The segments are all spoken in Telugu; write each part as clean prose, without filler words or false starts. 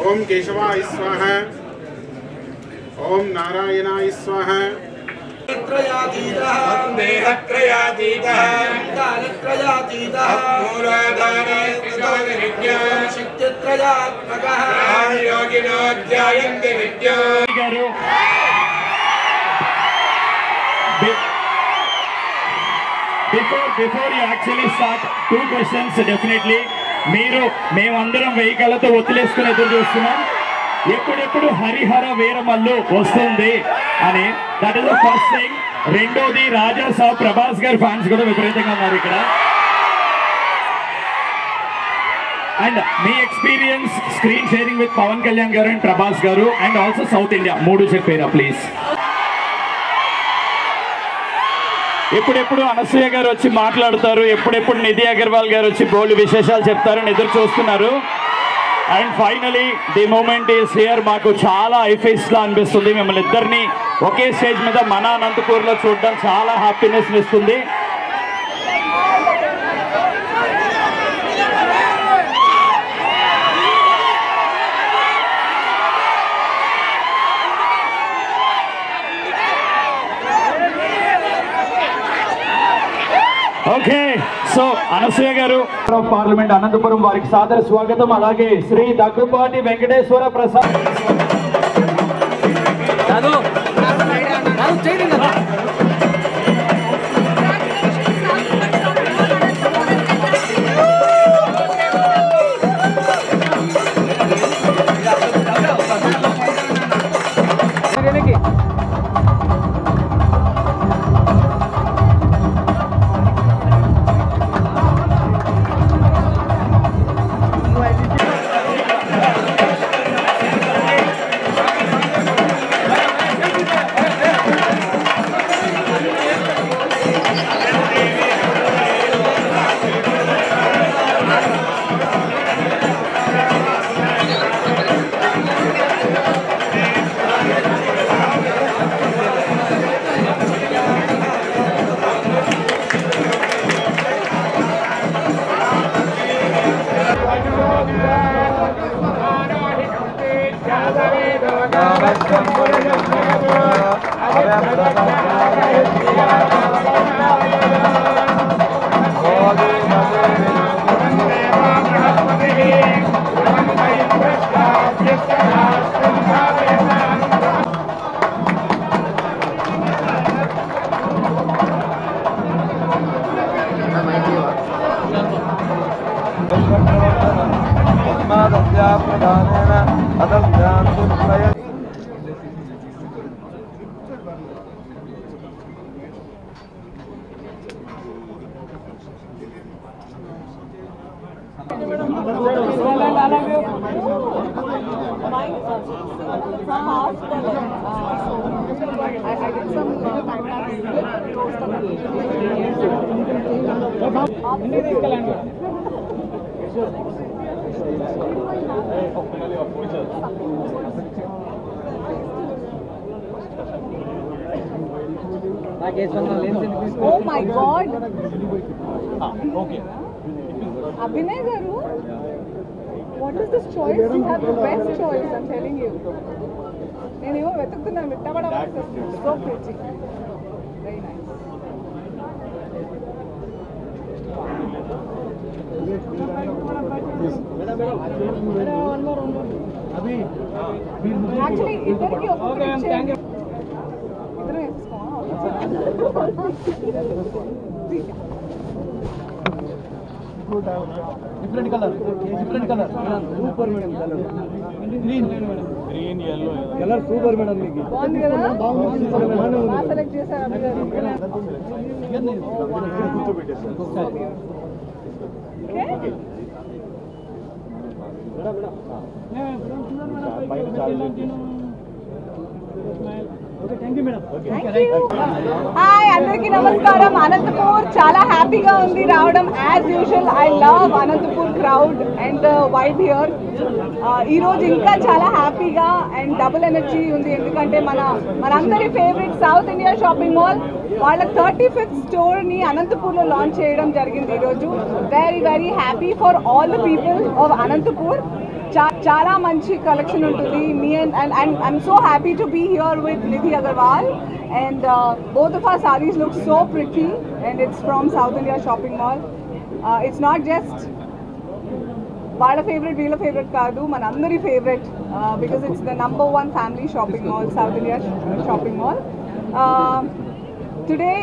ओम केशवाय स्वाहा ओम नारायणाय स्वाहा Before you actually start, 2 questions definitely. మీరు మేమందరం వెహికల్తో ఒత్తిలేసుకుని ఎదురు చూస్తున్నాం ఎప్పుడెప్పుడు హరిహర వీరమల్లు వస్తుంది అని. That is the first thing. రెండోది రాజా సాబ్ ప్రభాస్ గారి ఫ్యాన్స్ కూడా విపరీతంగా ఉన్నారు ఇక్కడ. అండ్ మీ experience screen sharing with Pawan Kalyan గారు అండ్ ప్రభాస్ గారు అండ్ ఆల్సో సౌత్ ఇండియా 3 చెప్పారా ప్లీజ్. ఎప్పుడెప్పుడు అనసూయ గారు వచ్చి మాట్లాడతారు, ఎప్పుడెప్పుడు నిధి అగర్వాల్ గారు వచ్చి బోల్డ్ విశేషాలు చెప్తారని ఎదురు చూస్తున్నారు. And finally the moment is here. మాకు చాలా ఐఫేస్లా అనిపిస్తుంది. మిమ్మల్ని ఇద్దరిని ఒకే స్టేజ్ మీద మన అనంతపూర్లో చూడడం చాలా హ్యాపీనెస్ ఇస్తుంది. ఓకే, సో అనసూయ గారు పార్లమెంట్ అనంతపురం వారికి సాదర స్వాగతం. అలాగే Shri Daggubati Venkateswara Prasad Oh my God! Okay. Abhinay garu, what is this choice? You have the best choice. I'm telling you. నేను ఏమో వెతుకుతున్నాను మిట్టబడ so pretty. Very nice. Actually, ఇద్దరికి ఒక్కొక్కటి different color super madam color green yellow color super madam meeki బాగుంది కదా బాగా సెలెక్ట్ చేశారు అభిగారు కూర్చోబెట్టేశారు ఓకే మేడం పైన చాలా ఓకే థాంక్యూ హాయ్ అందరికీ నమస్కారం. అనంతపూర్ చాలా హ్యాపీగా ఉంది రావడం. As usual I love Anantapur crowd and vibe here. ఈ రోజు ఇంకా చాలా హ్యాపీగా అండ్ డబుల్ ఎనర్జీ ఉంది, ఎందుకంటే మనందరి favourite South India shopping mall వాళ్ళ 35th స్టోర్ని అనంతపూర్లో లాంచ్ చేయడం జరిగింది ఈరోజు. Very very happy for all the people of Anantapur. చాలా మంచి కలెక్షన్ ఉంటుంది. Me and I'm so happy to be here with Nidhi Agarwal and both of our sarees look so pretty and it's from South India Shopping Mall. It's not just వాళ్ళ ఫేవరెట్ వీళ్ళ ఫేవరెట్ కాదు, మన అందరి favourite, because it's the #1 family shopping mall, South India Shopping Mall. Today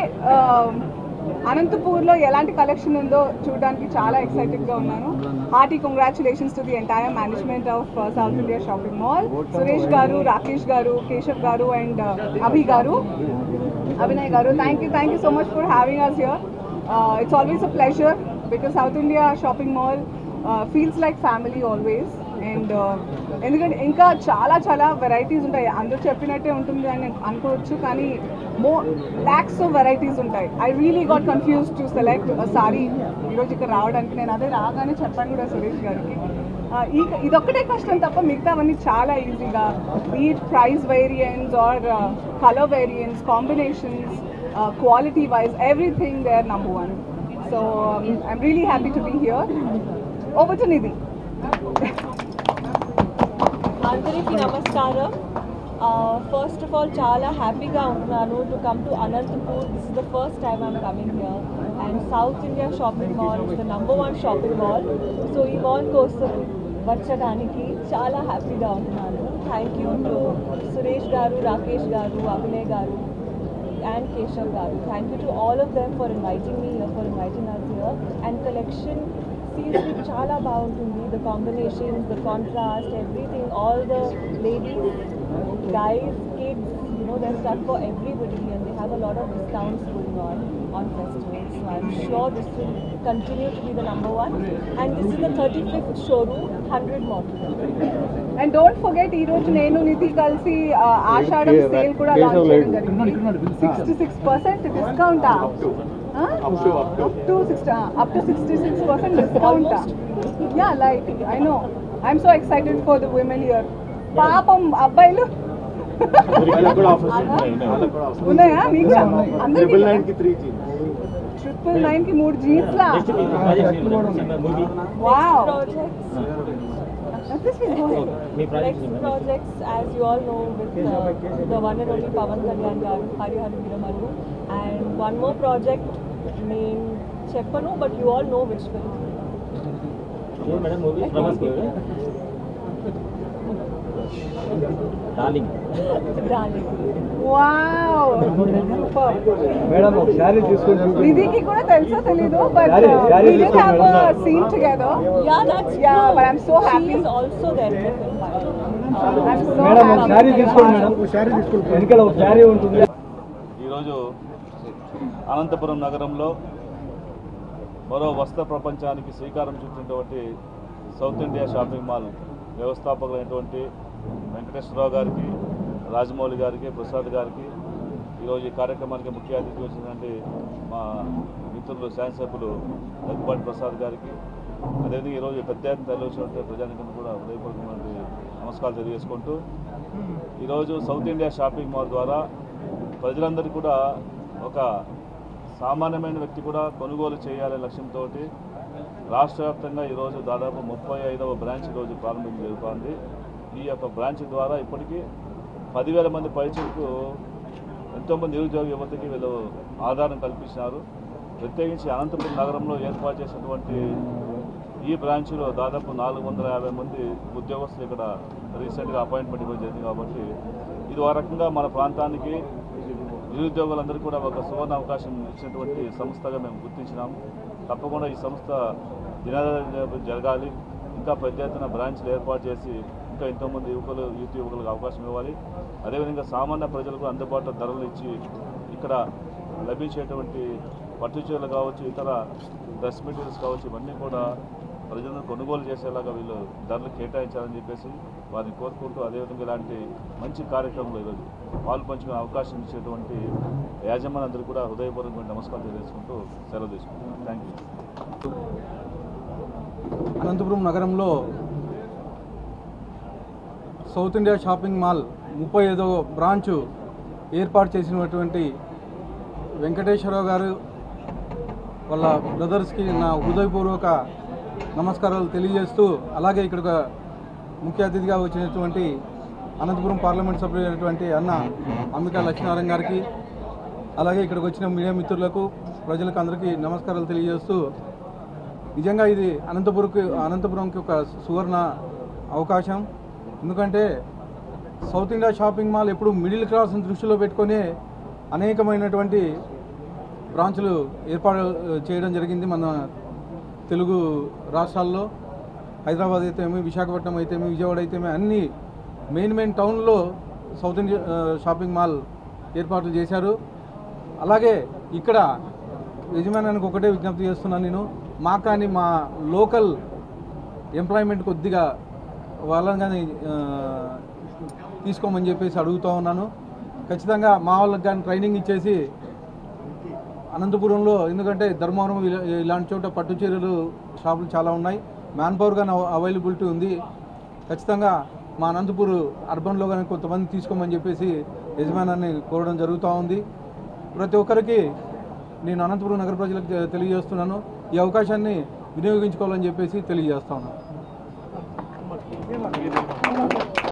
అనంతపూర్లో ఎలాంటి కలెక్షన్ ఉందో చూడడానికి చాలా ఎక్సైటెడ్గా ఉన్నాను. Hearty congratulations to the entire management of South India shopping mall. Suresh గారు, రాకేష్ గారు, కేశవ్ గారు అండ్ అభినయ్ గారు, thank you so much for having us here. It's always a pleasure because South India shopping mall feels like family always. And ఎందుకంటే ఇంకా చాలా వెరైటీస్ ఉంటాయి. అందరూ చెప్పినట్టే ఉంటుంది అని అనుకోవచ్చు, కానీ ల్యాక్స్ ఆఫ్ వెరైటీస్ ఉంటాయి. I really got confuse to select sorry ఈరోజు ఇక్కడ రావడానికి. నేను అదే రాగానే చెప్పాను కూడా సురేష్ గారికి, ఇదొక్కటే కష్టం తప్ప మిగతావన్నీ చాలా ఈజీగా, best price variance or colour variance, combinations, quality wise, everything they're #1. So I'm really happy to be here. Over to Nidhi. అందరికీ నమస్కారం. ఫస్ట్ ఆఫ్ ఆల్ చాలా హ్యాపీగా ఉంటున్నాను to come to Anantapur. This is the first time I'm coming here and south India shopping mall is the #1 shopping mall. So ఈ మాల్ కోసం వచ్చడానికి చాలా హ్యాపీగా ఉంటున్నాను. థ్యాంక్ యూ టు సురేష్ గారు, రాకేష్ గారు, అభినయ్ గారు and Keshav garu. Thank you to all of them for inviting me here, for inviting us here. And collection seriously chala baaguntundi. The combinations, the contrast, everything, all the ladies, guys, kids, you know, there's stuff for everybody and they have a lot of discounts going on festivals. So I'm sure this will continue to be the #1 and this is the 35th showroom, 100 more. And don't forget ఈ రోజు నేను నిధి కలిసి ఆషాఢం సేల్ కూడా లాంచ్ చేయడం జరిగింది. 66% discount, up to 66% discount. Yeah, like I know, I'm so excited for the women here. పాపం అబ్బాయిలు ఉన్నాయా మీకు? అందరికీ 999కి 3 jeans law. Wow. Next projects, as you all know, with the one and only Pawan Kalyan garu, Harihar Veeramalu, and one more project named Cheppanu, but you all know which film. Darling. Wow. Madam ఒకసారి తీసుకుంటూ నిధికి కూడా తెలుసో తెలీదు, but we did have a scene together. Yeah, that's Yeah, true. but I'm so happy. She is also there in the film. I'm so madam happy. ఒకసారి తీసుకోండి మేడం, ఒకసారి తీసుకోండి. వెనకాల ఒక శారీ ఉంటుంది. ఈరోజు అనంతపురం నగరంలో మరో వస్త్ర ప్రపంచానికి శ్రీకారం చుట్టినటువంటి సౌత్ ఇండియా షాపింగ్ మాల్ వ్యవస్థాపకులైనటువంటి వెంకటేశ్వరరావు గారికి, రాజమౌళి గారికి, ప్రసాద్ గారికి, ఈరోజు ఈ కార్యక్రమానికి ముఖ్య అతిథి వచ్చినటువంటి మా మిత్రులు శాసనసభ్యులు దగ్గుబాటి ప్రసాద్ గారికి, అదేవిధంగా ఈరోజు పెద్ద ఎత్తున తరలివచ్చినటువంటి ప్రజానికం కూడా హృదయపూర్వకమైన నమస్కారాలు తెలియజేసుకుంటూ, ఈరోజు సౌత్ ఇండియా షాపింగ్ మాల్ ద్వారా ప్రజలందరికీ కూడా ఒక సామాన్యమైన వ్యక్తి కూడా కొనుగోలు చేయాలనే లక్ష్యంతో రాష్ట్ర వ్యాప్తంగా ఈరోజు దాదాపు 35వ బ్రాంచ్ ఈరోజు ప్రారంభించడం జరుగుతోంది. ఈ యొక్క బ్రాంచ్ ద్వారా ఇప్పటికీ 10,000 మంది పైచలకు ఎంతోమంది నిరుద్యోగ యువతకి వీళ్ళు ఆధారం కల్పించినారు. ప్రత్యేకించి అనంతపురం నగరంలో ఏర్పాటు చేసినటువంటి ఈ బ్రాంచ్లో దాదాపు 450 మంది ఉద్యోగస్తులు ఇక్కడ రీసెంట్గా అపాయింట్మెంట్ ఇవ్వడం జరిగింది. కాబట్టి ఇది ఆ రకంగా మన ప్రాంతానికి నిరుద్యోగులందరికీ కూడా ఒక సువర్ణ అవకాశం ఇచ్చినటువంటి సంస్థగా మేము గుర్తించినాము. తప్పకుండా ఈ సంస్థ దినదిన జరగాలి, ఇంకా పెద్ద ఎత్తున బ్రాంచ్లు ఏర్పాటు చేసి ఇంకా ఎంతోమంది యువకులకు అవకాశం ఇవ్వాలి. అదేవిధంగా సామాన్య ప్రజలకు అందుబాటులో ధరలు ఇచ్చి ఇక్కడ లభించేటువంటి పట్టు చీరలు కావచ్చు, ఇతర డ్రెస్ మెటీరియల్స్ కావచ్చు, ఇవన్నీ కూడా ప్రజలను కొనుగోలు చేసేలాగా వీళ్ళు ధరలు కేటాయించాలని చెప్పేసి వారిని కోరుకుంటూ, అదేవిధంగా ఇలాంటి మంచి కార్యక్రమంలో ఈరోజు పాలు పంచుకునే అవకాశం ఇచ్చేటువంటి యాజమాన్యందరూ కూడా హృదయపూర్వకమైన నమస్కారం తెలియజేసుకుంటూ సెలవు తీసుకుంటున్నాను. Thank you. అనంతపురం నగరంలో సౌత్ ఇండియా షాపింగ్ మాల్ 35వ బ్రాంచ్ ఏర్పాటు చేసినటువంటి వెంకటేశ్వరరావు గారు వాళ్ళ బ్రదర్స్కి నా హృదయపూర్వక నమస్కారాలు తెలియజేస్తూ, అలాగే ఇక్కడ ముఖ్య అతిథిగా వచ్చినటువంటి అనంతపురం పార్లమెంట్ సభ్యులైనటువంటి అన్న అంబికా లక్ష్మీనారాయణ గారికి, అలాగే ఇక్కడికి వచ్చిన మీడియా మిత్రులకు, ప్రజలకు అందరికీ నమస్కారాలు తెలియజేస్తూ, నిజంగా ఇది అనంతపురంకి ఒక సువర్ణ అవకాశం. ఎందుకంటే సౌత్ ఇండియా షాపింగ్ మాల్ ఎప్పుడు మిడిల్ క్లాస్ని దృష్టిలో పెట్టుకొని అనేకమైనటువంటి బ్రాంచ్లు ఏర్పాటు చేయడం జరిగింది. మన తెలుగు రాష్ట్రాల్లో హైదరాబాద్ అయితేమి, విశాఖపట్నం అయితేమి, విజయవాడ అయితేమి అన్ని మెయిన్ టౌన్లో సౌత్ ఇండియా షాపింగ్ మాల్ ఏర్పాట్లు చేశారు. అలాగే ఇక్కడ యజమానానికి ఒకటే విజ్ఞప్తి చేస్తున్నాను నేను, కానీ మా లోకల్ ఎంప్లాయ్మెంట్ కొద్దిగా వాళ్ళని కానీ తీసుకోమని చెప్పేసి అడుగుతూ ఉన్నాను. ఖచ్చితంగా మా వాళ్ళకి కానీ ట్రైనింగ్ ఇచ్చేసి అనంతపురంలో, ఎందుకంటే ధర్మవరం ఇలాంటి చోట పట్టు చీరలు షాపులు చాలా ఉన్నాయి, మ్యాన్ పవర్ కానీ అవైలబిలిటీ ఉంది. ఖచ్చితంగా మా అనంతపూర్ అర్బన్లో కానీ కొంతమంది తీసుకోమని చెప్పేసి యజమానాన్ని కోరడం జరుగుతూ ఉంది. ప్రతి ఒక్కరికి నేను అనంతపురం నగర ప్రజలకు తెలియజేస్తున్నాను, ఈ అవకాశాన్ని వినియోగించుకోవాలని చెప్పేసి తెలియజేస్తా ఉన్నాను.